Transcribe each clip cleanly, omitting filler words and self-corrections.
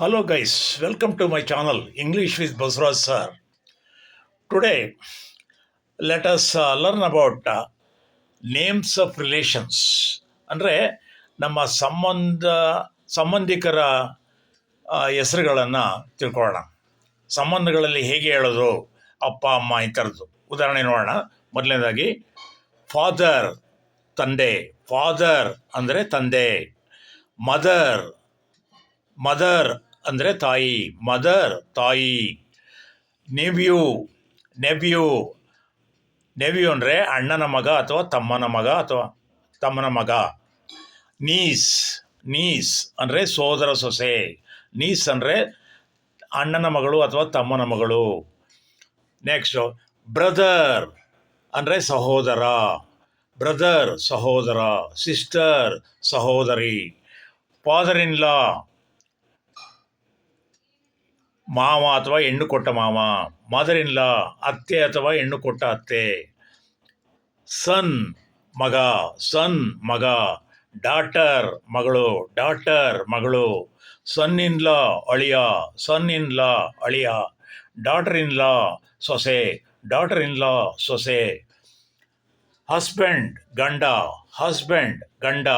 Hello guys, welcome to my channel English with Basraj sir. Today let us learn about names of relations. ಅಂದರೆ ನಮ್ಮ ಸಂಬಂಧಿಕರ ಹೆಸರುಗಳನ್ನು ತಿಳ್ಕೊಳ್ಳೋಣ. ಸಂಬಂಧಗಳಲ್ಲಿ ಹೇಗೆ ಹೇಳೋದು, ಅಪ್ಪ ಅಮ್ಮ ಈ ಥರದ್ದು ಉದಾಹರಣೆ ನೋಡೋಣ. ಮೊದಲನೇದಾಗಿ ಫಾದರ್ ತಂದೆ, ಫಾದರ್ ಅಂದರೆ ತಂದೆ. ಮದರ್, ಮದರ್ ಅಂದರೆ ತಾಯಿ, ಮದರ್ ತಾಯಿ. ನೆವ್ಯೂ, ನೆವ್ಯೂ, ನೆವ್ಯೂ ಅಂದರೆ ಅಣ್ಣನ ಮಗ ಅಥವಾ ತಮ್ಮನ ಮಗ ಅಥವಾ ತಮ್ಮನ ಮಗ. ನೀಸ್, ನೀಸ್ ಅಂದರೆ ಸೋದರ ಸೊಸೆ. ನೀಸ್ ಅಂದರೆ ಅಣ್ಣನ ಮಗಳು ಅಥವಾ ತಮ್ಮನ ಮಗಳು. ನೆಕ್ಸ್ಟು ಬ್ರದರ್ ಅಂದರೆ ಸಹೋದರ, ಬ್ರದರ್ ಸಹೋದರ. ಸಿಸ್ಟರ್ ಸಹೋದರಿ. ಫಾದರ್ ಇನ್ ಲಾ ಮಾವ ಅಥವಾ ಹೆಣ್ಣು ಕೊಟ್ಟ ಮಾವ. ಮದರ್ ಇನ್ ಲಾ ಅತ್ತೆ ಅಥವಾ ಹೆಣ್ಣು ಕೊಟ್ಟ ಅತ್ತೆ. ಸನ್ ಮಗ, ಸನ್ ಮಗ. ಡಾಟರ್ ಮಗಳು, ಡಾಟರ್ ಮಗಳು. ಸನ್ ಇನ್ ಲಾ ಅಳಿಯ, ಸನ್ ಇನ್ ಲಾ ಅಳಿಯ. ಡಾಟರ್ ಇನ್ ಲಾ ಸೊಸೆ, ಡಾಟರ್ ಇನ್ ಲಾ ಸೊಸೆ. ಹಸ್ಬೆಂಡ್ ಗಂಡ, ಹಸ್ಬೆಂಡ್ ಗಂಡ.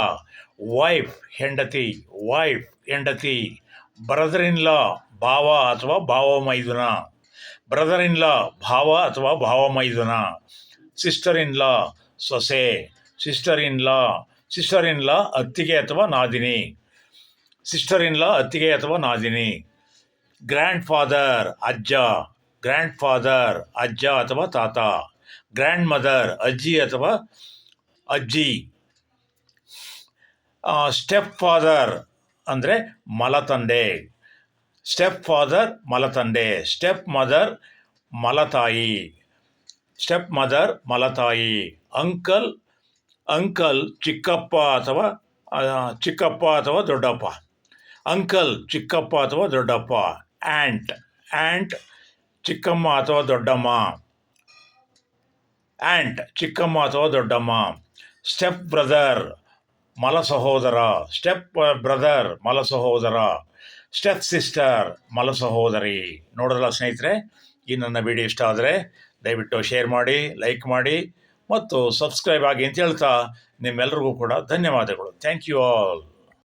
ವೈಫ್ ಹೆಂಡತಿ, ವೈಫ್ ಹೆಂಡತಿ. ಬ್ರದರ್ ಇನ್ ಲಾ ಭಾವ ಅಥವಾ ಭಾವ ಮೈದುನ, ಬ್ರದರ್ ಇನ್ ಲಾ ಭಾವ ಅಥವಾ ಭಾವ ಮೈದುನ. ಸಿಸ್ಟರ್ ಇನ್ ಲಾ ಸೊಸೆ, sister in law, sister in ಲಾ ಅತ್ತಿಗೆ ಅಥವಾ ನಾದಿನಿ, ಸಿಸ್ಟರ್ ಇನ್ ಲಾ ಅತ್ತಿಗೆ ಅಥವಾ ನಾದಿನಿ. ಗ್ರ್ಯಾಂಡ್ ಫಾದರ್ ಅಜ್ಜ, ಗ್ರ್ಯಾಂಡ್ ಫಾದರ್ ಅಜ್ಜ ಅಥವಾ ತಾತ. ಗ್ರ್ಯಾಂಡ್ ಮದರ್ ಅಜ್ಜಿ ಅಥವಾ ಅಜ್ಜಿ. ಸ್ಟೆಪ್ ಫಾದರ್ ಅಂದರೆ ಮಲತಂದೆ, ಸ್ಟೆಪ್ ಫಾದರ್ ಮಲತಂದೆ. ಸ್ಟೆಪ್ ಮದರ್ ಮಲತಾಯಿ, ಸ್ಟೆಪ್ ಮದರ್ ಮಲತಾಯಿ. ಅಂಕಲ್, ಅಂಕಲ್ ಚಿಕ್ಕಪ್ಪ ಅಥವಾ ಚಿಕ್ಕಪ್ಪ ಅಥವಾ ದೊಡ್ಡಪ್ಪ. ಅಂಕಲ್ ಚಿಕ್ಕಪ್ಪ ಅಥವಾ ದೊಡ್ಡಪ್ಪ. ಆ್ಯಂಟ್, ಆ್ಯಂಟ್ ಚಿಕ್ಕಮ್ಮ ಅಥವಾ ದೊಡ್ಡಮ್ಮ, ಆ್ಯಂಟ್ ಚಿಕ್ಕಮ್ಮ ಅಥವಾ ದೊಡ್ಡಮ್ಮ. ಸ್ಟೆಪ್ ಬ್ರದರ್ ಮಲ ಸಹೋದರ, ಸ್ಟೆಪ್ ಬ್ರದರ್ ಮಲ ಸಹೋದರ. ಸ್ಟೆಪ್ ಸಿಸ್ಟರ್ ಮಲ ಸಹೋದರಿ. ನೋಡೋದಲ್ಲ ಸ್ನೇಹಿತರೆ, ಈ ನನ್ನ ವಿಡಿಯೋ ಇಷ್ಟ ಆದರೆ ದಯವಿಟ್ಟು ಶೇರ್ ಮಾಡಿ, ಲೈಕ್ ಮಾಡಿ ಮತ್ತು ಸಬ್ಸ್ಕ್ರೈಬ್ ಆಗಿ ಅಂತ ಹೇಳ್ತಾ ನಿಮ್ಮೆಲ್ಲರಿಗೂ ಕೂಡ ಧನ್ಯವಾದಗಳು. Thank you all.